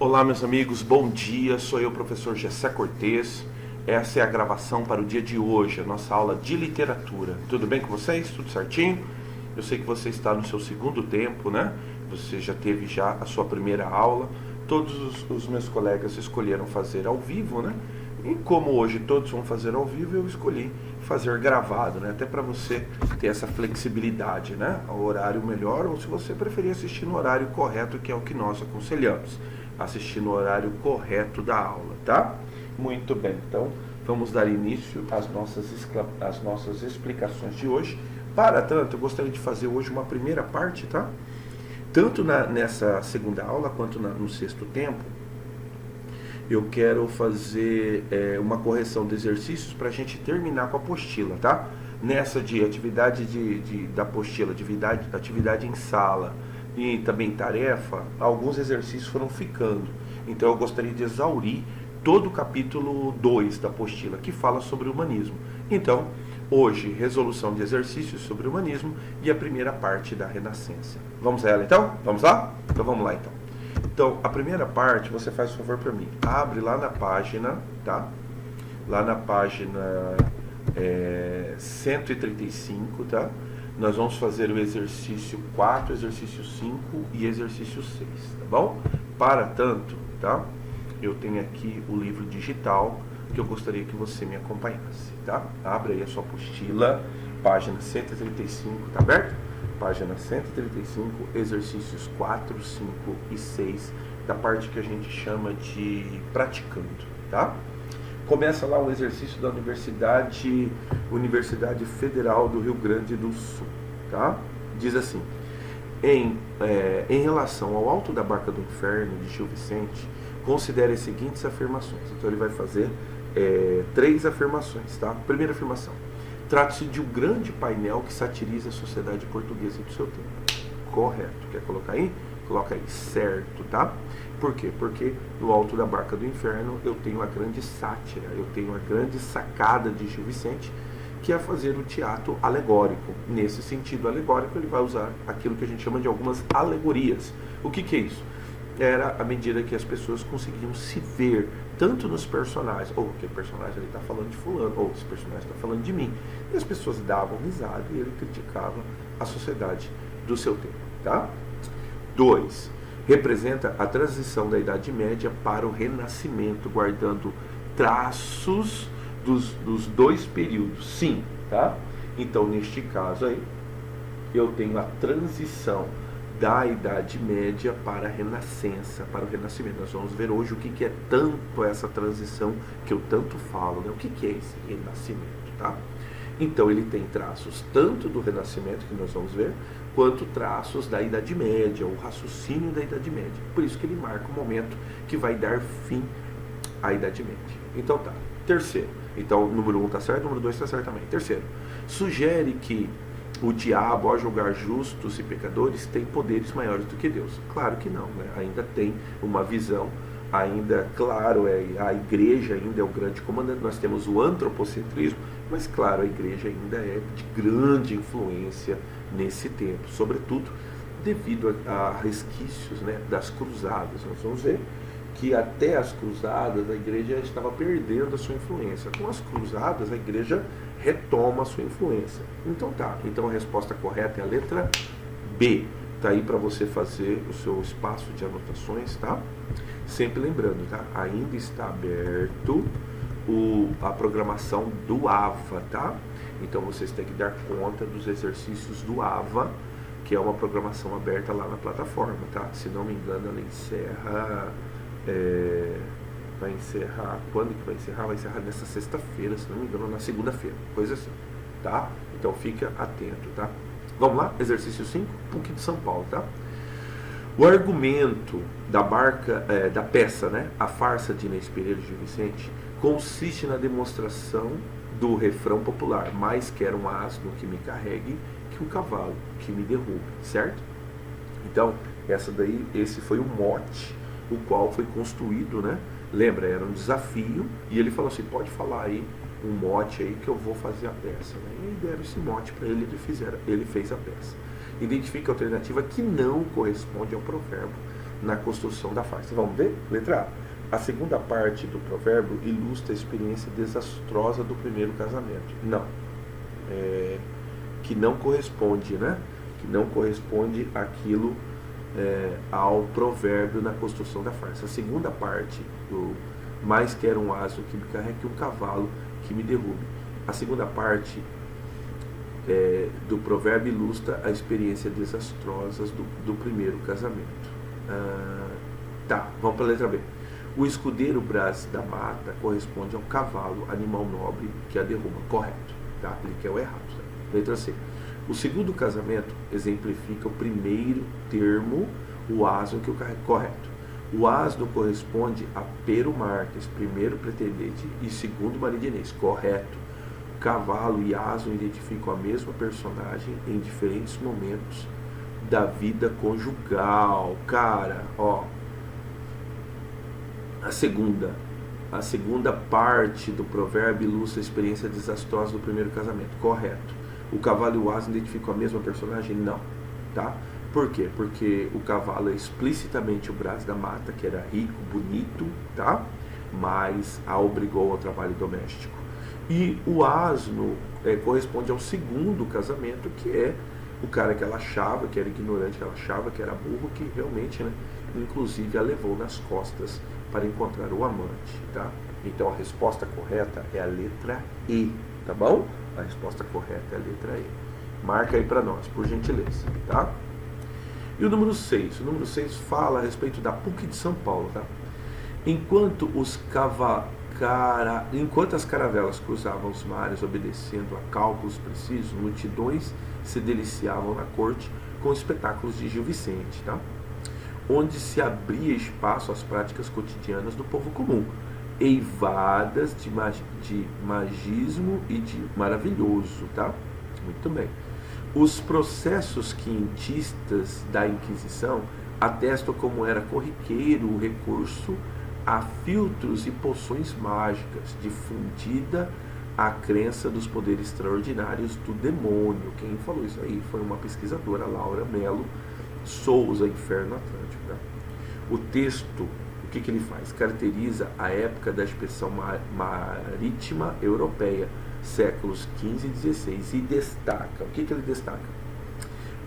Olá, meus amigos, bom dia. Sou eu, professor Gessé Cortez. Essa é a gravação para o dia de hoje, a nossa aula de literatura. Tudo bem com vocês? Tudo certinho? Eu sei que você está no seu segundo tempo, né? Você já teve a sua primeira aula. Todos os meus colegas escolheram fazer ao vivo, né? E como hoje todos vão fazer ao vivo, eu escolhi fazer gravado, né? Até para você ter essa flexibilidade, né? O horário melhor, ou se você preferir assistir no horário correto, que é o que nós aconselhamos. Assistir no horário correto da aula, tá? Muito bem, então vamos dar início às nossas explicações de hoje. Para tanto, eu gostaria de fazer hoje uma primeira parte, tá? Tanto nessa segunda aula quanto no sexto tempo, eu quero fazer uma correção de exercícios para a gente terminar com a apostila, tá? Nessa de atividade da apostila, atividade em sala e também tarefa, alguns exercícios foram ficando. Então eu gostaria de exaurir todo o capítulo 2 da apostila, que fala sobre o humanismo. Então, hoje, resolução de exercícios sobre o humanismo e a primeira parte da Renascença. Vamos a ela então? Vamos lá? Então vamos lá então. Então, a primeira parte, você faz um favor para mim. Abre lá na página, tá? Lá na página 135, tá? Nós vamos fazer o exercício 4, exercício 5 e exercício 6, tá bom? Para tanto, tá? Eu tenho aqui o livro digital que eu gostaria que você me acompanhasse, tá? Abre aí a sua apostila, página 135, tá aberto? Página 135, exercícios 4, 5 e 6, da parte que a gente chama de praticando, tá? Começa lá um exercício da Universidade Federal do Rio Grande do Sul, tá? Diz assim: em relação ao Alto da Barca do Inferno, de Gil Vicente, considere as seguintes afirmações. Então ele vai fazer 3 afirmações, tá? Primeira afirmação: trata-se de um grande painel que satiriza a sociedade portuguesa do seu tempo. Correto. Quer colocar aí? Coloca aí. Certo, tá? Por quê? Porque no Alto da Barca do Inferno eu tenho a grande sátira, eu tenho a grande sacada de Gil Vicente, que é fazer o teatro alegórico. Nesse sentido alegórico, ele vai usar aquilo que a gente chama de algumas alegorias. O que é isso? Era à medida que as pessoas conseguiam se ver tanto nos personagens, ou que o personagem ele está falando de fulano, ou esse personagem está falando de mim, e as pessoas davam risada e ele criticava a sociedade do seu tempo, tá? 2. Representa a transição da Idade Média para o Renascimento, guardando traços dos 2 períodos. Sim, tá? Então, neste caso aí, eu tenho a transição da Idade Média para a Renascença, para o Renascimento. Nós vamos ver hoje o que é tanto essa transição que eu tanto falo, né? O que é esse Renascimento, tá? Então ele tem traços tanto do Renascimento, que nós vamos ver, quanto traços da Idade Média, o raciocínio da Idade Média. Por isso que ele marca o momento que vai dar fim à Idade Média. Então tá. Terceiro. Então, número 1 tá certo, número 2 tá certo também. Terceiro. Sugere que o diabo, ao julgar justos e pecadores, tem poderes maiores do que Deus. Claro que não, né? Ainda tem uma visão, ainda, claro, a igreja ainda é o grande comandante. Nós temos o antropocentrismo, mas claro, a igreja ainda é de grande influência nesse tempo, sobretudo devido a resquícios, né, das cruzadas. Nós vamos ver que até as cruzadas a igreja estava perdendo a sua influência. Com as cruzadas a igreja retoma a sua influência. Então tá, então a resposta correta é a letra B. Tá aí para você fazer o seu espaço de anotações, tá? Sempre lembrando, tá? Ainda está aberto a programação do AVA, tá? Então vocês têm que dar conta dos exercícios do AVA, que é uma programação aberta lá na plataforma, tá? Se não me engano, ela encerra... vai encerrar, quando que vai encerrar? Vai encerrar nessa sexta-feira, se não me engano, na segunda-feira, coisa assim, tá? Então fica atento, tá? Vamos lá, exercício 5, PUC de São Paulo, tá? O argumento da peça, né, A Farsa de Inês Pereira de Gil Vicente, consiste na demonstração do refrão popular: mais quero um asno que me carregue que um cavalo que me derrube, certo? Então, esse foi o mote, o qual foi construído, né? Lembra, era um desafio, e ele falou assim: pode falar aí um mote aí que eu vou fazer a peça, né? E deram esse mote para ele, ele fez a peça. Identifique a alternativa que não corresponde ao provérbio na construção da farsa. Vamos ver? Letra A. A segunda parte do provérbio ilustra a experiência desastrosa do primeiro casamento. Não. Que não corresponde, né? Que não corresponde àquilo, ao provérbio na construção da farsa. A segunda parte do mais quero um asno que me carregue um cavalo que me derrube. A segunda parte do provérbio ilustra a experiência desastrosa do primeiro casamento. Tá, vamos para a letra B. O escudeiro Brás da mata corresponde ao cavalo, animal nobre que a derruba. Correto, tá? Ele quer o errado. Tá? Letra C. O segundo casamento exemplifica o primeiro termo, o asno que o carrega. Correto. O asno corresponde a Pero Marques, primeiro pretendente e segundo maridinês. Correto. Cavalo e asno identificam a mesma personagem em diferentes momentos da vida conjugal. Cara, ó. A segunda parte do provérbio ilustra a experiência desastrosa do primeiro casamento. Correto. O cavalo e o asno identificam a mesma personagem? Não. Tá? Por quê? Porque o cavalo é explicitamente o Brás da mata, que era rico, bonito, tá? Mas a obrigou ao trabalho doméstico. E o asno corresponde ao segundo casamento, que é o cara que ela achava, que era ignorante, que ela achava que era burro, que realmente, né, inclusive a levou nas costas para encontrar o amante, tá? Então a resposta correta é a letra E, tá bom? A resposta correta é a letra E. Marca aí para nós, por gentileza, tá? E o número 6? O número 6 fala a respeito da PUC de São Paulo, tá? Enquanto as caravelas cruzavam os mares obedecendo a cálculos precisos, multidões se deliciavam na corte com espetáculos de Gil Vicente, tá? Onde se abria espaço às práticas cotidianas do povo comum, eivadas de magismo e de maravilhoso, tá? Muito bem. Os processos quintistas da Inquisição atestam como era corriqueiro o recurso a filtros e poções mágicas, difundida a crença dos poderes extraordinários do demônio. Quem falou isso aí foi uma pesquisadora, Laura Mello Souza, Inferno Atlântico. Tá? O texto, o que ele faz? Caracteriza a época da expressão marítima europeia, séculos XV e XVI, e destaca, o que ele destaca?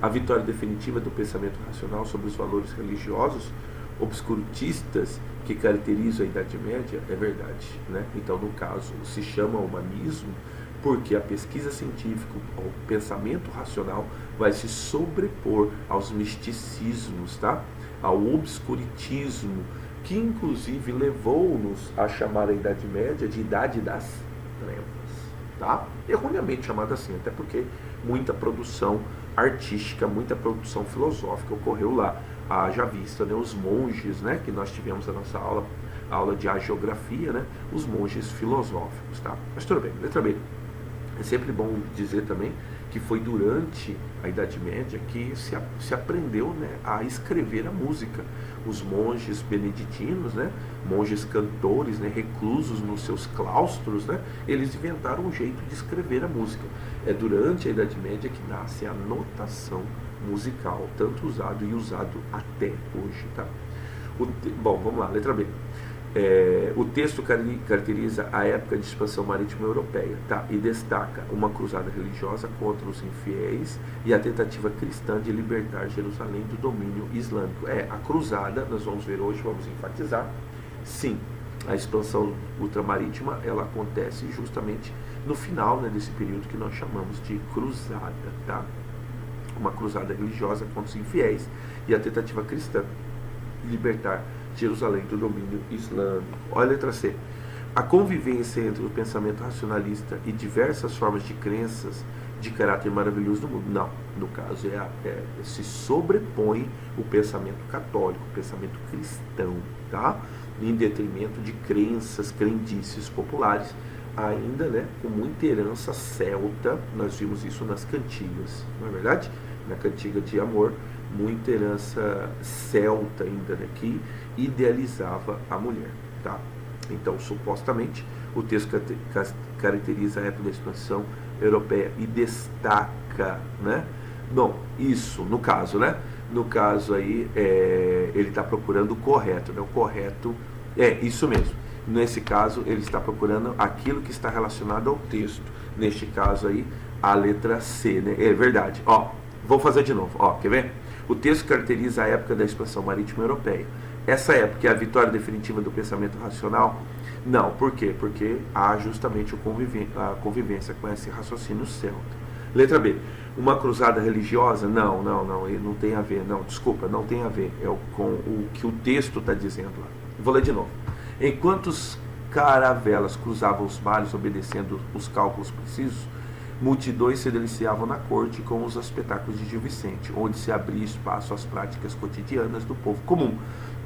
A vitória definitiva do pensamento racional sobre os valores religiosos obscurantistas que caracterizam a Idade Média. É verdade, né? Então, no caso, se chama humanismo porque a pesquisa científica, o pensamento racional vai se sobrepor aos misticismos, tá? Ao obscurantismo, que inclusive levou-nos a chamar a Idade Média de Idade das Trevas, tá? Erroneamente chamada assim, até porque muita produção artística, muita produção filosófica ocorreu lá. Haja vista, né, os monges, né, que nós tivemos a nossa aula de hagiografia, né, os monges filosóficos, tá? Mas tudo bem, letra B. É sempre bom dizer também que foi durante a Idade Média que se aprendeu, né, a escrever a música. Os monges beneditinos, né, monges cantores, né, reclusos nos seus claustros, né, eles inventaram um jeito de escrever a música. É durante a Idade Média que nasce a notação musical, tanto usado e usado até hoje. Tá? Bom, vamos lá, letra B. O texto caracteriza a época de expansão marítima europeia, tá? E destaca uma cruzada religiosa contra os infiéis e a tentativa cristã de libertar Jerusalém do domínio islâmico. A cruzada, nós vamos ver hoje, vamos enfatizar, sim, a expansão ultramarítima, ela acontece justamente no final, né, desse período que nós chamamos de cruzada, tá? Uma cruzada religiosa contra os infiéis e a tentativa cristã de libertar Jerusalém do domínio islâmico. Olha a letra C. A convivência entre o pensamento racionalista e diversas formas de crenças de caráter maravilhoso do mundo. Não, no caso se sobrepõe o pensamento católico, o pensamento cristão, tá? Em detrimento de crendices populares, ainda, né, com muita herança celta. Nós vimos isso nas cantigas, não é verdade? Na cantiga de amor, muita herança celta ainda, né, que idealizava a mulher, tá? Então, supostamente, o texto caracteriza a época da expansão europeia e destaca, né? Bom, isso, no caso, né? no caso aí, ele está procurando o correto, né? O correto é isso mesmo. Nesse caso, ele está procurando aquilo que está relacionado ao texto. Neste caso aí, a letra C, né? É verdade. Ó, vou fazer de novo. Ó, quer ver? O texto caracteriza a época da expansão marítima europeia. Essa época é a vitória definitiva do pensamento racional? Não. Por quê? Porque há justamente a convivência com esse raciocínio celta. Letra B. Uma cruzada religiosa? Não, não tem a ver. Não, desculpa, não tem a ver. É com o que o texto está dizendo lá. Vou ler de novo. Enquanto os caravelas cruzavam os mares obedecendo os cálculos precisos, multidões se deliciavam na corte com os espetáculos de Gil Vicente, onde se abria espaço às práticas cotidianas do povo comum,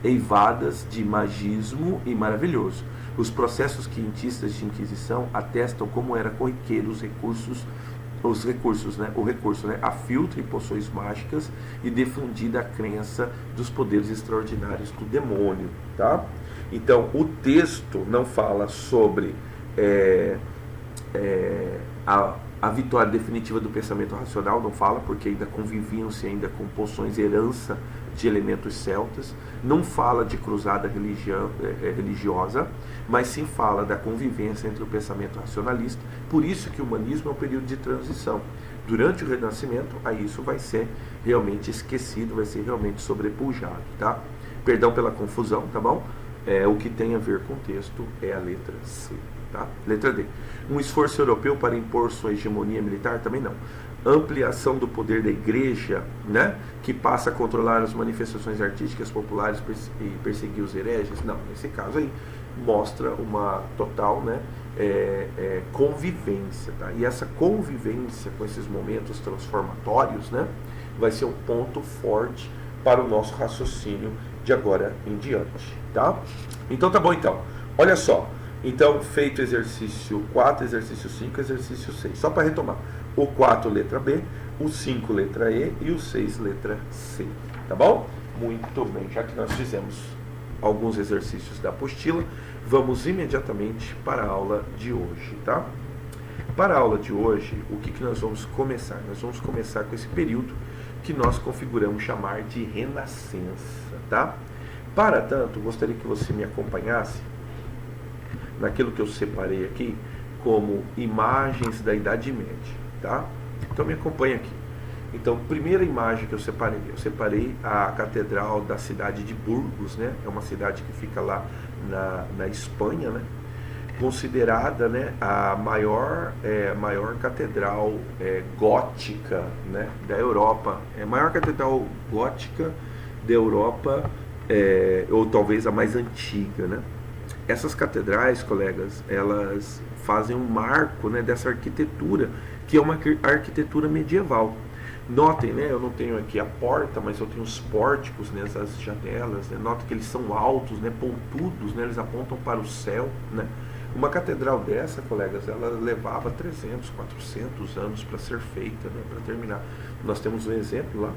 eivadas de magismo e maravilhoso. Os processos quintistas de Inquisição atestam como era corriqueiro o recurso, né, a filtro e poções mágicas e difundida a crença dos poderes extraordinários do demônio, tá? Então, o texto não fala sobre a vitória definitiva do pensamento racional, não fala, porque ainda conviviam-se ainda com poções herança de elementos celtas, não fala de cruzada religiosa, mas sim fala da convivência entre o pensamento racionalista. Por isso que o humanismo é um período de transição. Durante o Renascimento, aí isso vai ser realmente esquecido, vai ser realmente sobrepujado, tá? Perdão pela confusão, tá bom? O que tem a ver com o texto é a letra C, tá? Letra D. Um esforço europeu para impor sua hegemonia militar? Também não. Ampliação do poder da igreja, né, que passa a controlar as manifestações artísticas populares e perseguir os hereges? Não, nesse caso aí mostra uma total, né, convivência, tá? E essa convivência com esses momentos transformatórios, né, vai ser um ponto forte para o nosso raciocínio de agora em diante, tá? Então tá bom, então. Olha só. Então, feito exercício 4, exercício 5, exercício 6. Só para retomar. O 4, letra B, o 5, letra E e o 6, letra C. Tá bom? Muito bem. Já que nós fizemos alguns exercícios da apostila, vamos imediatamente para a aula de hoje, tá? Para a aula de hoje, o que nós vamos começar? Nós vamos começar com esse período que nós configuramos chamar de Renascença, tá? Para tanto, gostaria que você me acompanhasse naquilo que eu separei aqui como imagens da Idade Média, tá? Então me acompanha aqui. Então, primeira imagem que eu separei a Catedral da cidade de Burgos, né? É uma cidade que fica lá na Espanha, né? Considerada, né, a maior catedral gótica, né, da Europa. É a maior catedral gótica da Europa, ou talvez a mais antiga, né? Essas catedrais, colegas, elas fazem um marco, né, dessa arquitetura, que é uma arquitetura medieval. Notem, né, eu não tenho aqui a porta, mas eu tenho os pórticos nessas janelas, né? Notem que eles são altos, né, pontudos, né, eles apontam para o céu, né? Uma catedral dessa, colegas, ela levava 300, 400 anos para ser feita, né, para terminar. Nós temos um exemplo lá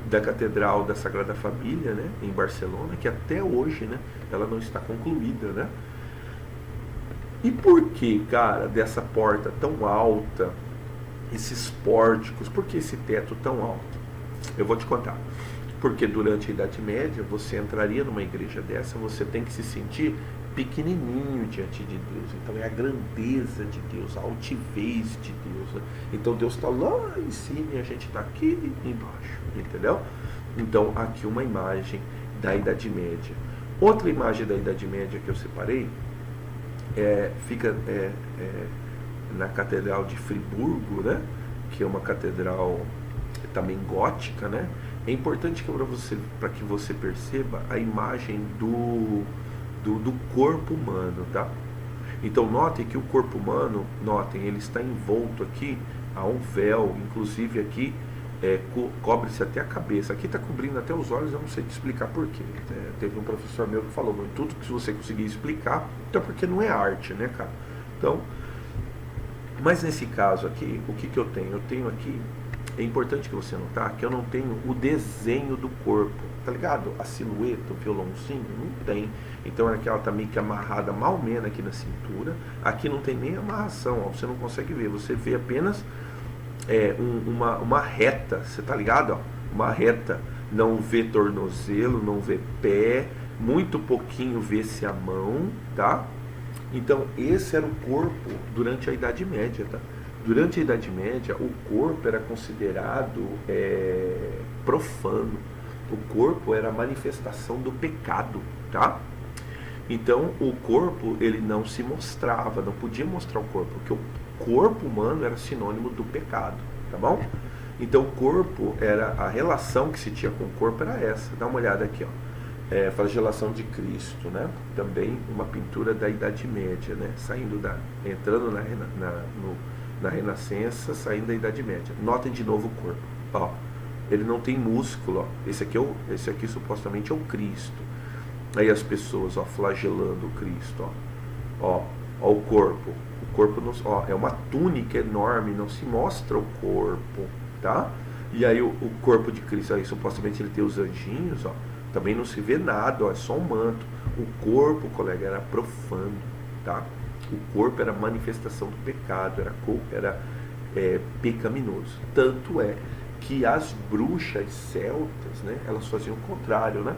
da Catedral da Sagrada Família, né, em Barcelona, que até hoje, né, ela não está concluída, né? E por que, cara, dessa porta tão alta, esses pórticos, por que esse teto tão alto? Eu vou te contar. Porque durante a Idade Média, você entraria numa igreja dessa, você tem que se sentir pequenininho diante de Deus. Então é a grandeza de Deus, a altivez de Deus, né? Então Deus está lá em cima e a gente está aqui embaixo, entendeu? Então aqui uma imagem da Idade Média. Outra imagem da Idade Média que eu separei fica na Catedral de Friburgo, né? Que é uma catedral também gótica, né? É importante para que você perceba a imagem do corpo humano, tá? Então notem que o corpo humano, ele está envolto aqui a um véu, inclusive aqui cobre-se até a cabeça. Aqui está cobrindo até os olhos, eu não sei te explicar porquê. Teve um professor meu que falou, tudo que você conseguir explicar, então porque não é arte, né, cara? Então, mas nesse caso aqui, o que eu tenho? Eu tenho aqui, é importante que você notar que eu não tenho o desenho do corpo, tá ligado? A silhueta, o violãozinho, não tem. Então ela tá meio que amarrada mal menos aqui na cintura. Aqui não tem nem amarração, ó, você não consegue ver. Você vê apenas uma reta, você tá ligado? Ó, uma reta não vê tornozelo, não vê pé, muito pouquinho vê-se a mão, tá? Então esse era o corpo durante a Idade Média, tá? Durante a Idade Média, o corpo era considerado profano. O corpo era a manifestação do pecado, tá? Então o corpo, ele não se mostrava, não podia mostrar o corpo, porque o corpo humano era sinônimo do pecado, tá bom? Então o corpo era, a relação que se tinha com o corpo era essa. Dá uma olhada aqui, ó. Flagelação de Cristo, né? Também uma pintura da Idade Média, né? Entrando na Renascença, saindo da Idade Média. Notem de novo o corpo, ó. Ele não tem músculo, ó. Esse aqui supostamente é o Cristo. Aí as pessoas, ó, flagelando o Cristo, ó o corpo. O corpo não, ó, é uma túnica enorme, não se mostra o corpo, tá? E aí o corpo de Cristo, aí supostamente ele tem os anjinhos, ó. Também não se vê nada, ó, é só um manto. O corpo, colega, era profano, tá? O corpo era manifestação do pecado, era pecaminoso. Tanto é que as bruxas celtas, né, elas faziam o contrário, né?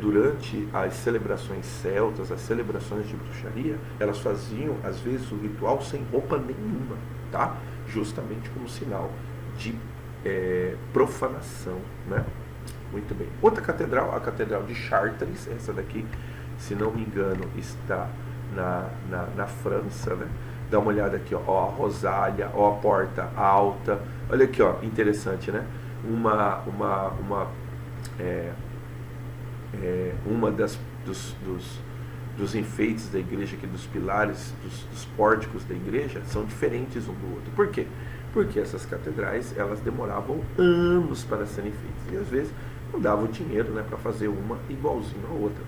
Durante as celebrações celtas, as celebrações de bruxaria, elas faziam, às vezes, o ritual sem roupa nenhuma, tá? Justamente como sinal de profanação, né? Muito bem. Outra catedral, a Catedral de Chartres, essa daqui, se não me engano, está na França, né? Dá uma olhada aqui, ó, a Rosália, ó, a porta alta. Olha aqui, ó, interessante, né? Uma dos enfeites da igreja, aqui, dos pilares, dos pórticos da igreja, são diferentes um do outro. Por quê? Porque essas catedrais, elas demoravam anos para serem feitas. E às vezes não dava o dinheiro, né, para fazer uma igualzinha à outra.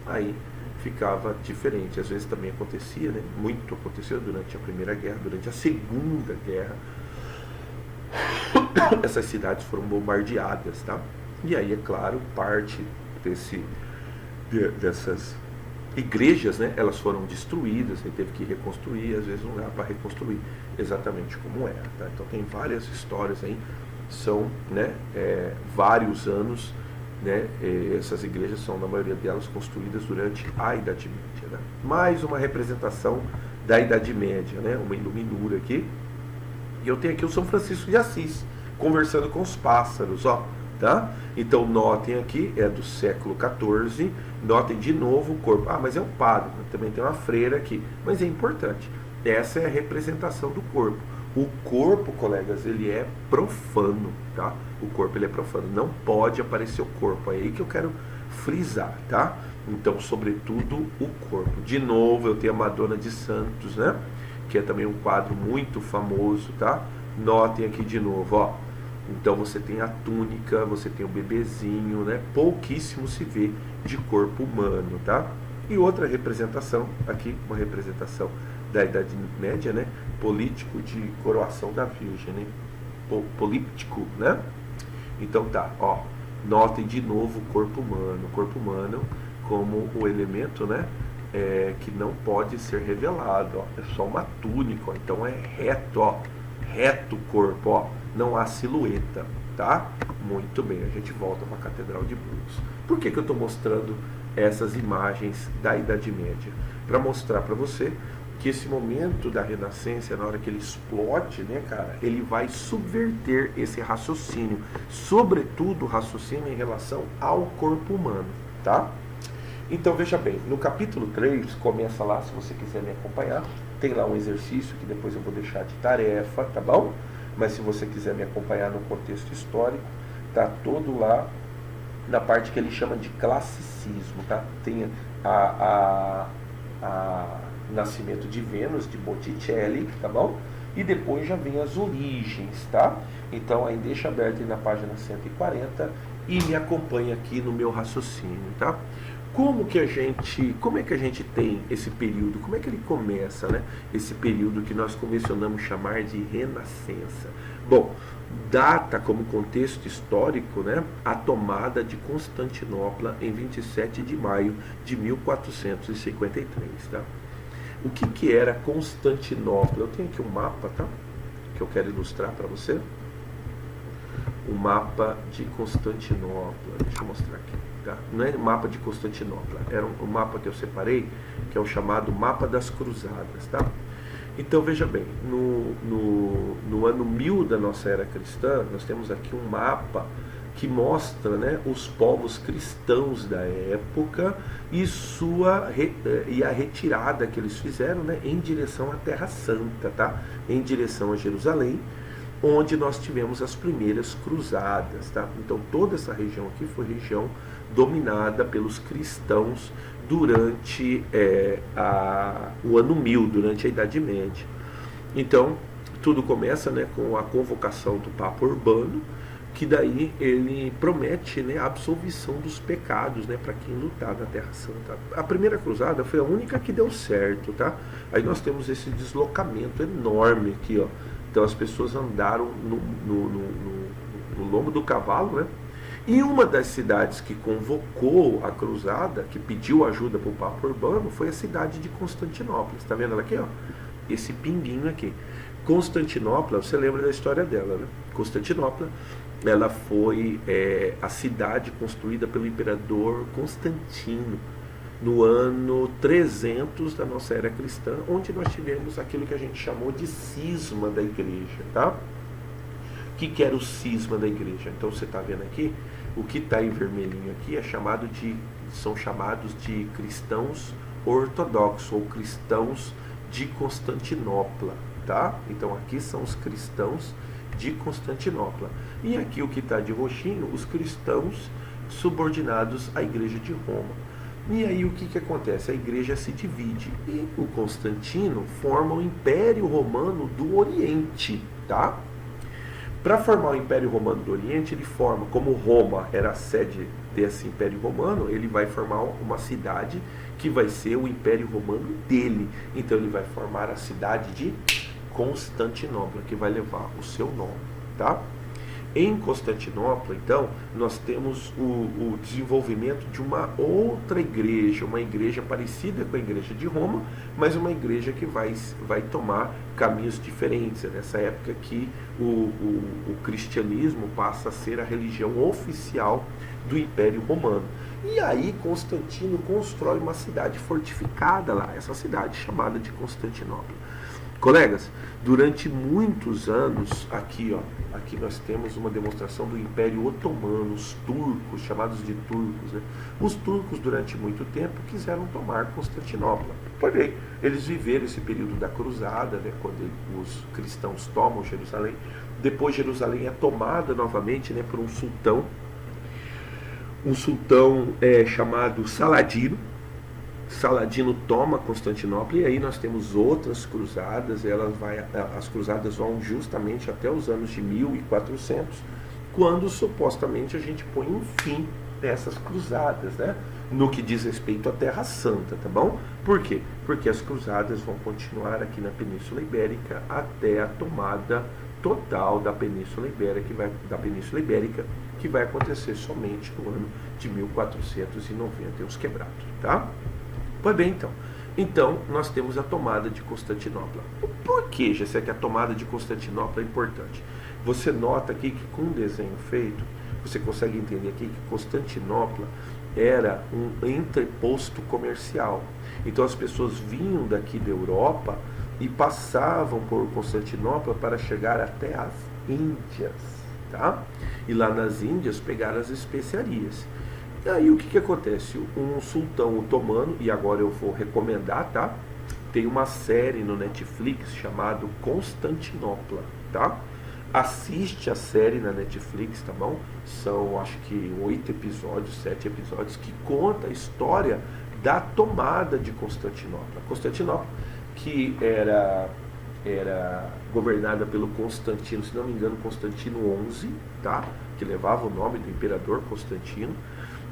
Aí ficava diferente. Às vezes também acontecia, né, muito aconteceu durante a Primeira Guerra, durante a Segunda Guerra. Essas cidades foram bombardeadas, tá? E aí, é claro, parte dessas igrejas, né, elas foram destruídas, aí teve que reconstruir, às vezes não dá para reconstruir exatamente como era, tá? Então tem várias histórias aí, são, né, vários anos, né, essas igrejas são, na maioria delas, construídas durante a Idade Média, né? Mais uma representação da Idade Média, né, uma iluminura aqui, e eu tenho aqui o São Francisco de Assis, conversando com os pássaros, ó, tá? Então notem aqui, é do século XIV, notem de novo o corpo. Ah, mas é um padre, também tem uma freira aqui, mas é importante, essa é a representação do corpo. O corpo, colegas, ele é profano, tá? O corpo, ele é profano, não pode aparecer o corpo, é aí que eu quero frisar, tá? Então, sobretudo, o corpo. De novo, eu tenho a Madonna de Santos, né? Que é também um quadro muito famoso, tá? Notem aqui de novo, ó. Então você tem a túnica, você tem o bebezinho, né? Pouquíssimo se vê de corpo humano, tá? E outra representação, aqui uma representação da Idade Média, né? Político de coroação da Virgem, né? Políptico, né? Então tá, ó. Notem de novo o corpo humano como o elemento, né? Que não pode ser revelado, ó. É só uma túnica, ó. Então é reto, ó. Reto o corpo, ó. Não há silhueta, tá? Muito bem, a gente volta para a Catedral de Burgos. Por que eu estou mostrando essas imagens da Idade Média? Para mostrar para você que esse momento da Renascença, na hora que ele explode, né, cara, ele vai subverter esse raciocínio, sobretudo o raciocínio em relação ao corpo humano, tá? Então veja bem, no capítulo 3, começa lá, se você quiser me acompanhar, tem lá um exercício que depois eu vou deixar de tarefa, tá bom? Mas se você quiser me acompanhar no contexto histórico, tá todo lá na parte que ele chama de classicismo, tá? Tem Nascimento de Vênus, de Botticelli, tá bom? E depois já vem as origens, tá? Então aí deixa aberto aí na página 140 e me acompanha aqui no meu raciocínio, tá? Como é que a gente tem esse período? Como é que ele começa, né? Esse período que nós convencionamos chamar de Renascença. Bom, data como contexto histórico, né, a tomada de Constantinopla em 27 de maio de 1453, tá? O que era Constantinopla? Eu tenho aqui um mapa, tá? Que eu quero ilustrar para você. o mapa de Constantinopla. Deixa eu mostrar aqui. Tá? Não é o mapa de Constantinopla, era um mapa que eu separei, que é o chamado Mapa das Cruzadas. Tá? Então veja bem, no ano 1000 da nossa era cristã, nós temos aqui um mapa que mostra, né, os povos cristãos da época e a retirada que eles fizeram, né, em direção à Terra Santa, tá? Em direção a Jerusalém, onde nós tivemos as primeiras cruzadas. Tá? Então toda essa região aqui foi região dominada pelos cristãos durante o ano 1000, durante a Idade Média. Então tudo começa, né, com a convocação do Papa Urbano, que daí ele promete, né, a absolvição dos pecados, né, para quem lutar na Terra Santa. A primeira cruzada foi a única que deu certo, tá? Aí nós temos esse deslocamento enorme aqui, ó. Então as pessoas andaram no lombo do cavalo, né? E uma das cidades que convocou a cruzada, que pediu ajuda para o Papa Urbano, foi a cidade de Constantinopla. Você está vendo ela aqui, ó? Esse pinguinho aqui. Constantinopla, você lembra da história dela, né? Constantinopla, ela foi a cidade construída pelo imperador Constantino no ano 300 da nossa era cristã, onde nós tivemos aquilo que a gente chamou de cisma da igreja, tá? O que era o cisma da igreja? Então você está vendo aqui, o que está em vermelhinho aqui são chamados de cristãos ortodoxos ou cristãos de Constantinopla, tá? Então aqui são os cristãos de Constantinopla. E aqui o que está de roxinho, os cristãos subordinados à igreja de Roma. E aí o que acontece? A igreja se divide e o Constantino forma o Império Romano do Oriente, tá? Para formar o Império Romano do Oriente, ele forma, como Roma era a sede desse Império Romano, ele vai formar uma cidade que vai ser o Império Romano dele. Então ele vai formar a cidade de Constantinopla, que vai levar o seu nome, tá? Em Constantinopla, então, nós temos o desenvolvimento de uma outra igreja, uma igreja parecida com a igreja de Roma, mas uma igreja que vai tomar caminhos diferentes. É nessa época que o cristianismo passa a ser a religião oficial do Império Romano. E aí Constantino constrói uma cidade fortificada lá, essa cidade chamada de Constantinopla. Colegas, durante muitos anos, aqui nós temos uma demonstração do Império Otomano, os turcos, chamados de turcos, né? Os turcos, durante muito tempo, quiseram tomar Constantinopla. Porém, eles viveram esse período da cruzada, né, quando os cristãos tomam Jerusalém. Depois Jerusalém é tomada novamente, né, por um sultão chamado Saladino. Saladino toma Constantinopla e aí nós temos outras cruzadas. As cruzadas vão justamente até os anos de 1400, quando supostamente a gente põe um fim nessas cruzadas, né? No que diz respeito à Terra Santa, tá bom? Por quê? Porque as cruzadas vão continuar aqui na Península Ibérica até a tomada total da Península Ibérica, que vai acontecer somente no ano de 1490 e uns quebrados, tá? Pois bem, então nós temos a tomada de Constantinopla. Por que, Gessé, que a tomada de Constantinopla é importante? Você nota aqui que com o desenho feito, você consegue entender aqui que Constantinopla era um entreposto comercial. Então as pessoas vinham daqui da Europa e passavam por Constantinopla para chegar até as Índias, tá? E lá nas Índias pegaram as especiarias. E aí o que acontece? Um sultão otomano, e agora eu vou recomendar, tá? Tem uma série no Netflix chamada Constantinopla, tá? Assiste a série na Netflix, tá bom? São, acho que 7 episódios, que conta a história da tomada de Constantinopla. Constantinopla, que era governada pelo Constantino, se não me engano, Constantino XI, tá? Que levava o nome do imperador Constantino.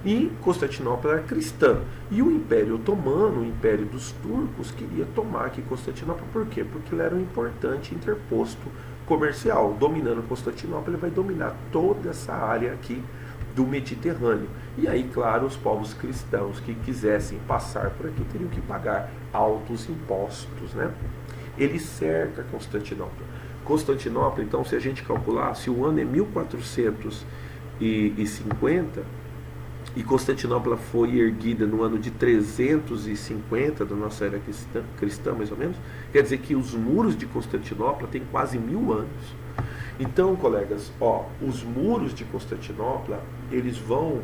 E Constantinopla era cristã. E o Império Otomano, o Império dos Turcos, queria tomar aqui Constantinopla. Por quê? Porque ele era um importante interposto comercial. Dominando Constantinopla, ele vai dominar toda essa área aqui do Mediterrâneo. E aí, claro, os povos cristãos que quisessem passar por aqui teriam que pagar altos impostos, né? Ele cerca Constantinopla. Constantinopla, então, se a gente calcular, se o ano é 1450 e Constantinopla foi erguida no ano de 350 da nossa era cristã, mais ou menos, quer dizer que os muros de Constantinopla têm quase 1000 anos. Então, colegas, os muros de Constantinopla, eles vão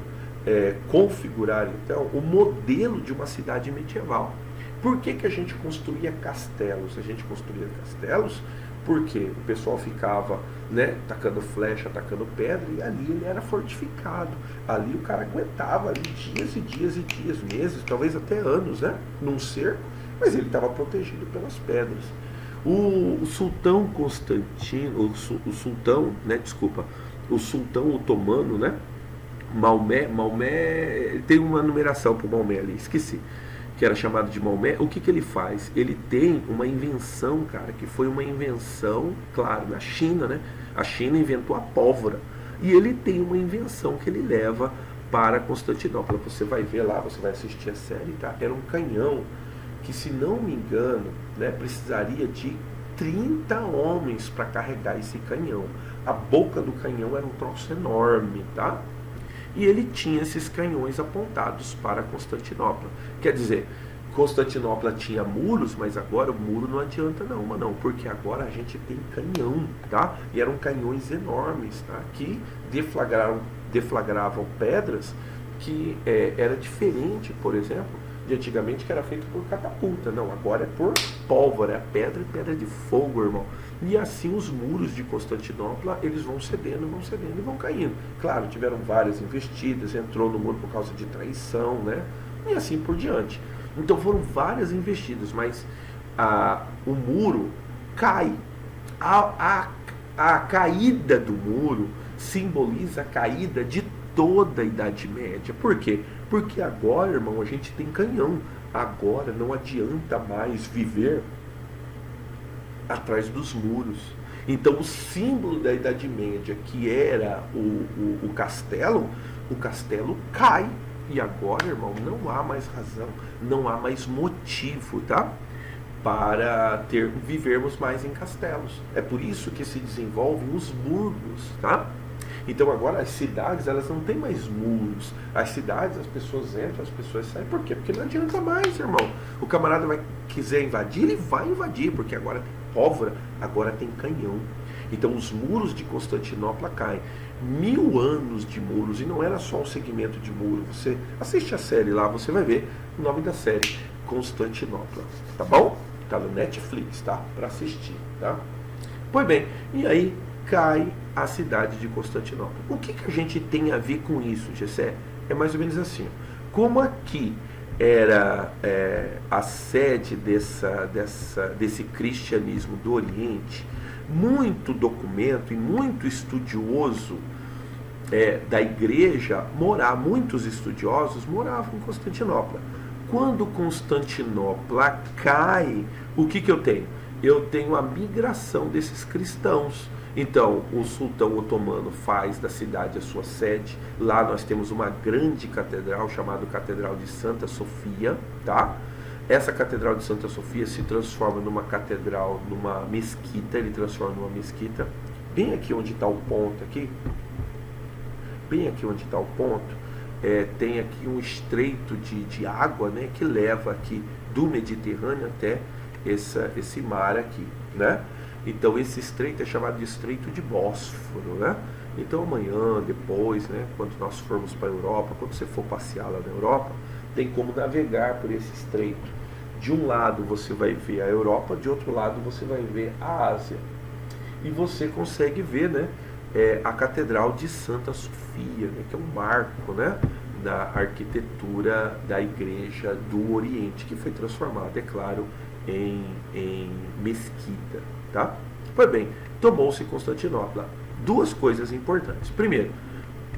configurar, então, o modelo de uma cidade medieval. Por que a gente construía castelos? A gente construía castelos porque o pessoal ficava, né, tacando flecha, tacando pedra, e ali ele era fortificado. Ali o cara aguentava ali dias e dias e dias, meses, talvez até anos, né, num cerco, mas ele estava protegido pelas pedras. O sultão Constantino, o sultão otomano, né, Maomé, tem uma numeração para o Maomé ali, esqueci, que era chamado de Maomé. O que ele faz? Ele tem uma invenção, cara, que foi uma invenção, claro, na China, né? A China inventou a pólvora. E ele tem uma invenção que ele leva para Constantinopla. Você vai ver lá, você vai assistir a série, tá? Era um canhão que, se não me engano, né, precisaria de 30 homens para carregar esse canhão. A boca do canhão era um troço enorme, tá? E ele tinha esses canhões apontados para Constantinopla. Quer dizer, Constantinopla tinha muros, mas agora o muro não adianta não, porque agora a gente tem canhão, tá? E eram canhões enormes, tá? Que deflagravam pedras que era diferente, por exemplo, de antigamente, que era feito por catapulta. Não, agora é por pólvora, é pedra de fogo, irmão. E assim os muros de Constantinopla, eles vão cedendo e vão caindo. Claro, tiveram várias investidas, entrou no muro por causa de traição, né? E assim por diante. Então foram várias investidas, mas o muro cai. A caída do muro simboliza a caída de toda a Idade Média. Por quê? Porque agora, irmão, a gente tem canhão. Agora não adianta mais viver atrás dos muros. Então o símbolo da Idade Média, que era o castelo cai. E agora, irmão, não há mais razão, não há mais motivo, tá? Para vivermos mais em castelos. É por isso que se desenvolvem os burgos, tá? Então agora as cidades, elas não têm mais muros. As cidades, as pessoas entram, as pessoas saem. Por quê? Porque não adianta mais, irmão. O camarada quiser invadir, ele vai invadir, porque agora tem pólvora, agora tem canhão. Então os muros de Constantinopla caem. 1000 anos de muros, e não era só um segmento de muro. Você assiste a série lá, você vai ver o nome da série, Constantinopla, tá bom? Tá no Netflix, tá? Para assistir, tá? Pois bem, e aí cai a cidade de Constantinopla. O que a gente tem a ver com isso, Gessé? É mais ou menos assim. Como aqui era a sede desse cristianismo do Oriente, muito documento e muito estudioso da igreja muitos estudiosos moravam em Constantinopla. Quando Constantinopla cai, o que eu tenho? Eu tenho a migração desses cristãos. Então, o sultão otomano faz da cidade a sua sede. Lá nós temos uma grande catedral chamada Catedral de Santa Sofia, tá? Essa Catedral de Santa Sofia se transforma numa catedral, numa mesquita. Ele transforma numa mesquita. Bem aqui onde está o ponto aqui, tem aqui um estreito de água, né, que leva aqui do Mediterrâneo até esse mar aqui, né? Então esse estreito é chamado de Estreito de Bósforo, né? Então amanhã, depois, né, quando nós formos para a Europa, quando você for passear lá na Europa, tem como navegar por esse estreito. De um lado você vai ver a Europa, de outro lado você vai ver a Ásia. E você consegue ver, né, a Catedral de Santa Sofia, né, que é um marco, né, da arquitetura da Igreja do Oriente, que foi transformada, é claro, em mesquita, tá? Pois bem, tomou-se Constantinopla. Duas coisas importantes. Primeiro,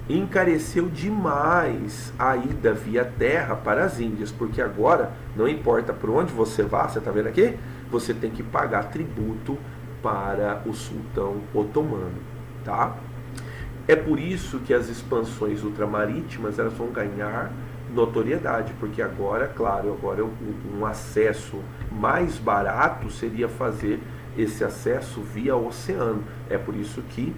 encareceu demais a ida via terra para as Índias, porque agora, não importa por onde você vá, você está vendo aqui? Você tem que pagar tributo para o sultão otomano, tá? É por isso que as expansões ultramarítimas, elas vão ganhar notoriedade, porque agora, claro, um acesso mais barato seria fazer esse acesso via oceano. É por isso que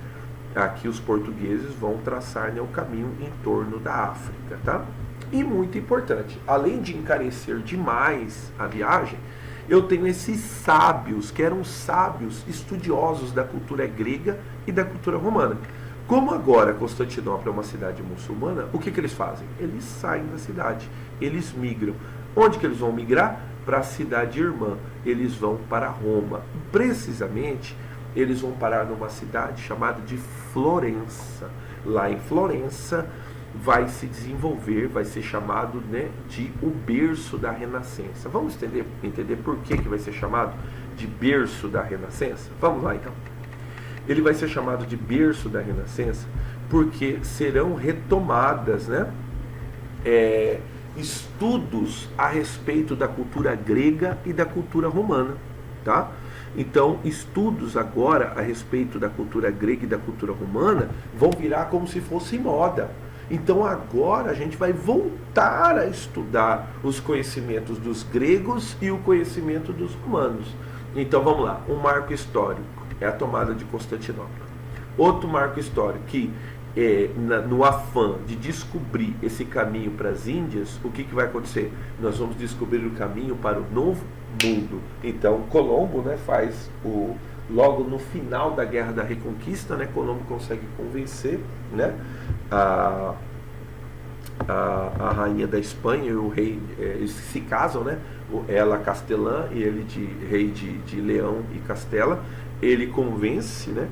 aqui os portugueses vão traçar, né, o caminho em torno da África, tá? E muito importante, além de encarecer demais a viagem, eu tenho esses sábios, que eram sábios estudiosos da cultura grega e da cultura romana. Como agora Constantinopla é uma cidade muçulmana, o que eles fazem? Eles saem da cidade, eles migram. Onde que eles vão migrar? Para a cidade irmã, eles vão para Roma. Precisamente, eles vão parar numa cidade chamada de Florença. Lá em Florença vai se desenvolver, vai ser chamado, né, de o berço da Renascença. Vamos entender por que vai ser chamado de berço da Renascença? Vamos lá então. Ele vai ser chamado de berço da Renascença porque serão retomadas, né, estudos a respeito da cultura grega e da cultura romana, tá? Então, estudos agora a respeito da cultura grega e da cultura romana vão virar como se fosse moda. Então, agora a gente vai voltar a estudar os conhecimentos dos gregos e o conhecimento dos romanos. Então, vamos lá. Um marco histórico é a tomada de Constantinopla. Outro marco histórico que no afã de descobrir esse caminho para as Índias, o que vai acontecer? Nós vamos descobrir o caminho para o novo mundo. Então, Colombo, né, faz logo no final da Guerra da Reconquista, né, Colombo consegue convencer, né, a rainha da Espanha e o rei, eles se casam, né, ela castelã e ele rei de Leão e Castela. Ele convence, né,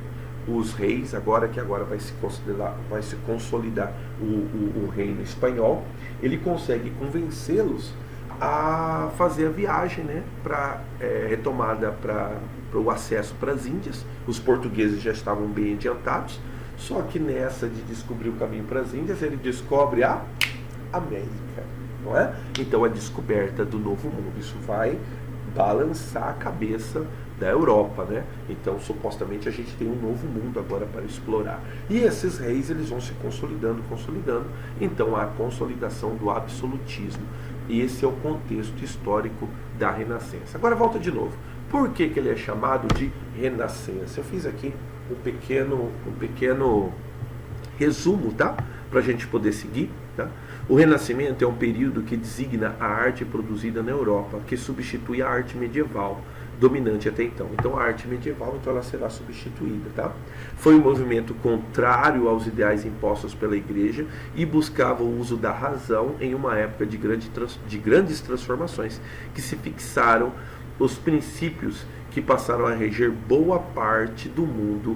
os reis, agora vai se consolidar o reino espanhol. Ele consegue convencê-los a fazer a viagem, né, para retomada para o acesso para as Índias. Os portugueses já estavam bem adiantados, só que nessa de descobrir o caminho para as Índias, ele descobre a América, não é? Então a descoberta do novo mundo, isso vai balançar a cabeça da Europa, né? Então supostamente a gente tem um novo mundo agora para explorar. E esses reis, eles vão se consolidando. Então a consolidação do absolutismo. E esse é o contexto histórico da Renascença. Agora volta de novo. Por que ele é chamado de Renascença? Eu fiz aqui um pequeno resumo, tá? Para a gente poder seguir, tá? O Renascimento é um período que designa a arte produzida na Europa, que substitui a arte medieval, dominante até então. Então a arte medieval, então, ela será substituída, tá? Foi um movimento contrário aos ideais impostos pela Igreja e buscava o uso da razão em uma época de grandes transformações, que se fixaram os princípios que passaram a reger boa parte do mundo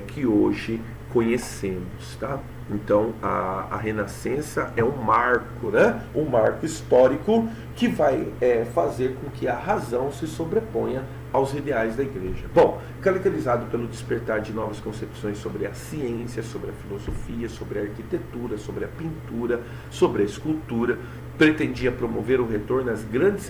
que hoje conhecemos, tá? Então a Renascença é um marco, né? Um marco histórico que vai fazer com que a razão se sobreponha aos ideais da Igreja. Bom, caracterizado pelo despertar de novas concepções sobre a ciência, sobre a filosofia, sobre a arquitetura, sobre a pintura, sobre a escultura, pretendia promover o retorno às grandes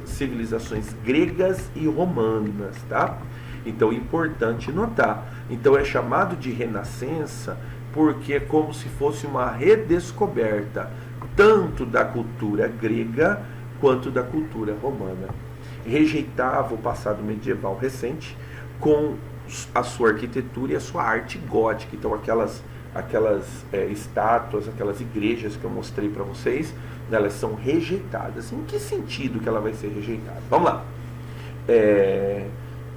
civilizações gregas e romanas, tá? Então é importante notar. Então é chamado de Renascença porque é como se fosse uma redescoberta tanto da cultura grega quanto da cultura romana. Rejeitava o passado medieval recente com a sua arquitetura e a sua arte gótica. Então aquelas estátuas, aquelas igrejas que eu mostrei para vocês, elas são rejeitadas. Em que sentido que ela vai ser rejeitada? Vamos lá.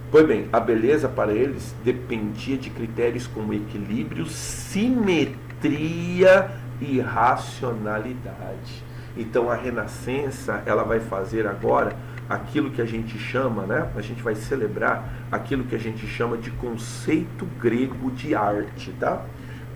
Pois bem, a beleza para eles dependia de critérios como equilíbrio, simetria e racionalidade. Então a Renascença, ela vai fazer agora aquilo que a gente chama, né? A gente vai celebrar aquilo que a gente chama de conceito grego de arte, tá?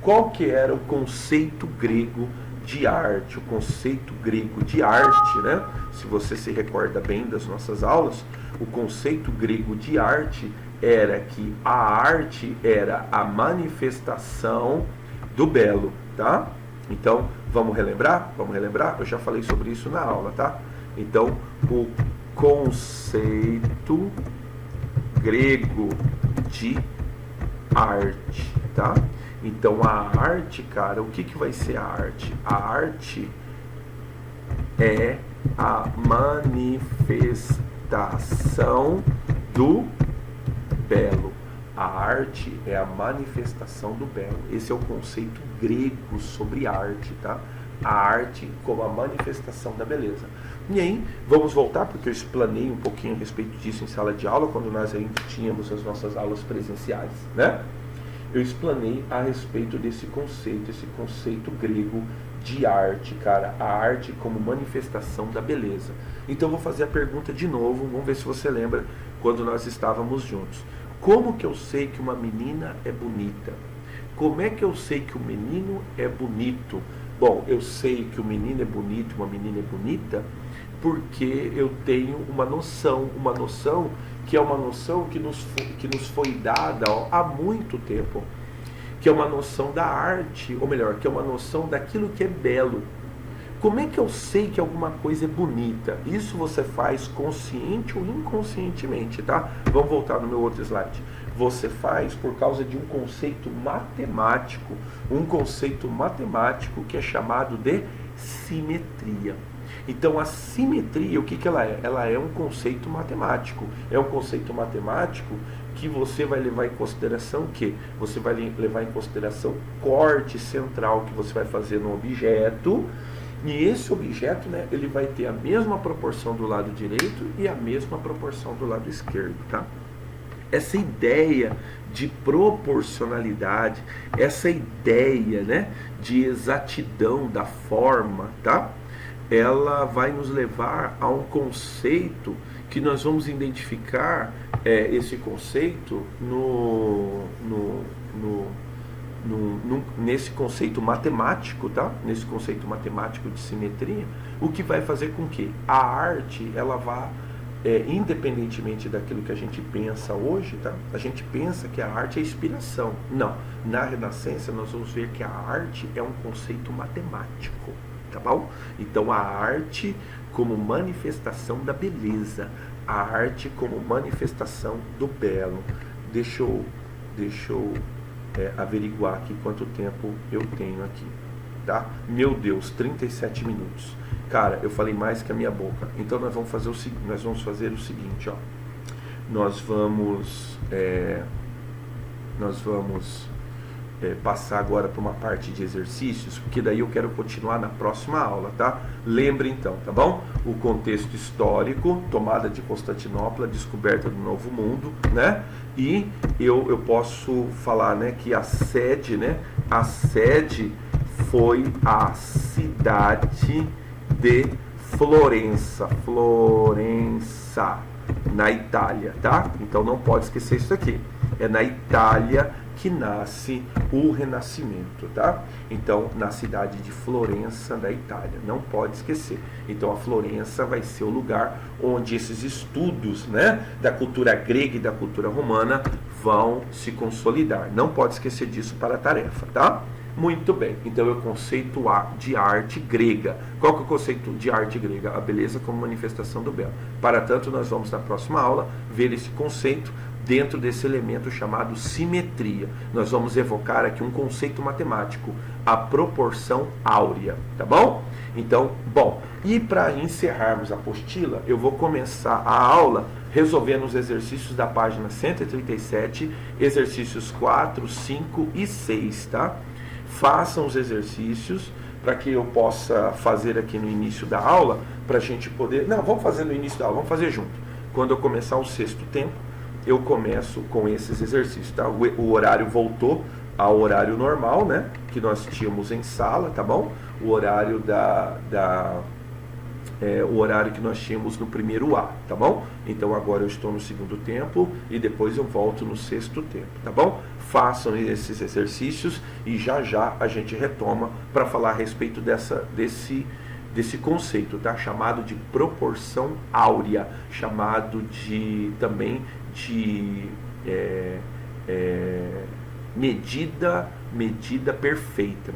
Qual que era o conceito grego de arte? O conceito grego de arte, né? Se você se recorda bem das nossas aulas, o conceito grego de arte era que a arte era a manifestação do belo, tá? Então, vamos relembrar? Vamos relembrar? Eu já falei sobre isso na aula, tá? Então, o conceito grego de arte, tá? Então, a arte, cara, o que vai ser a arte? A arte é a manifestação do belo. A arte é a manifestação do belo. Esse é o conceito grego sobre arte, tá? A arte como a manifestação da beleza. E aí, vamos voltar, porque eu explanei um pouquinho a respeito disso em sala de aula, quando nós ainda tínhamos as nossas aulas presenciais, né? Eu explanei a respeito desse conceito, esse conceito grego de arte, cara. A arte como manifestação da beleza. Então, eu vou fazer a pergunta de novo, vamos ver se você lembra quando nós estávamos juntos. Como que eu sei que uma menina é bonita? Como é que eu sei que o menino é bonito? Bom, eu sei que o menino é bonito, uma menina é bonita, porque eu tenho uma noção que é uma noção que nos foi dada há muito tempo, que é uma noção da arte, ou melhor, que é uma noção daquilo que é belo. Como é que eu sei que alguma coisa é bonita? Isso você faz consciente ou inconscientemente, tá? Vamos voltar no meu outro slide. Você faz por causa de um conceito matemático que é chamado de simetria. Então a simetria, o que ela é? Ela é um conceito matemático. É um conceito matemático que você vai levar em consideração o quê? Você vai levar em consideração o corte central que você vai fazer no objeto. E esse objeto, né, ele vai ter a mesma proporção do lado direito e a mesma proporção do lado esquerdo, tá? Essa ideia de proporcionalidade, essa ideia, né, de exatidão da forma, tá? Ela vai nos levar a um conceito que nós vamos identificar esse conceito nesse conceito matemático, tá? Nesse conceito matemático de simetria, o que vai fazer com que a arte, ela vá, independentemente daquilo que a gente pensa hoje, tá? A gente pensa que a arte é inspiração. Não. Na Renascença, nós vamos ver que a arte é um conceito matemático, tá bom? Então, a arte como manifestação da beleza, a arte como manifestação do belo. Deixa eu averiguar aqui quanto tempo eu tenho aqui, tá? Meu Deus, 37 minutos. Cara, eu falei mais que a minha boca. Então nós vamos fazer o seguinte, ó. Nós vamos passar agora para uma parte de exercícios, porque daí eu quero continuar na próxima aula, tá? Lembre então, tá bom? O contexto histórico, tomada de Constantinopla, descoberta do Novo Mundo, né? E eu posso falar, né, que a sede foi a cidade de Florença, na Itália, tá? Então não pode esquecer isso aqui. É na Itália que nasce o Renascimento, tá? Então, na cidade de Florença, da Itália, não pode esquecer. Então, a Florença vai ser o lugar onde esses estudos, né, da cultura grega e da cultura romana vão se consolidar. Não pode esquecer disso para a tarefa, tá? Muito bem, então é o conceito de arte grega. Qual que é o conceito de arte grega? A beleza como manifestação do belo. Para tanto, nós vamos na próxima aula ver esse conceito dentro desse elemento chamado simetria. Nós vamos evocar aqui um conceito matemático, a proporção áurea, tá bom? Então, bom, e para encerrarmos a apostila, eu vou começar a aula resolvendo os exercícios da página 137, exercícios 4, 5 e 6, tá? Façam os exercícios para que eu possa fazer aqui no início da aula, para a gente poder... Não, vamos fazer no início da aula, vamos fazer junto. Quando eu começar o sexto tempo, eu começo com esses exercícios, tá? O horário voltou ao horário normal, né? Que nós tínhamos em sala, tá bom? O horário o horário que nós tínhamos no primeiro A, tá bom? Então agora eu estou no segundo tempo e depois eu volto no sexto tempo, tá bom? Façam esses exercícios e já já a gente retoma para falar a respeito desse conceito, tá? Chamado de proporção áurea, chamado também de medida perfeita.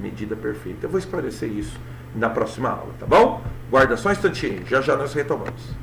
Eu vou esclarecer isso na próxima aula, tá bom? Guarda só um instantinho, já já nós retomamos.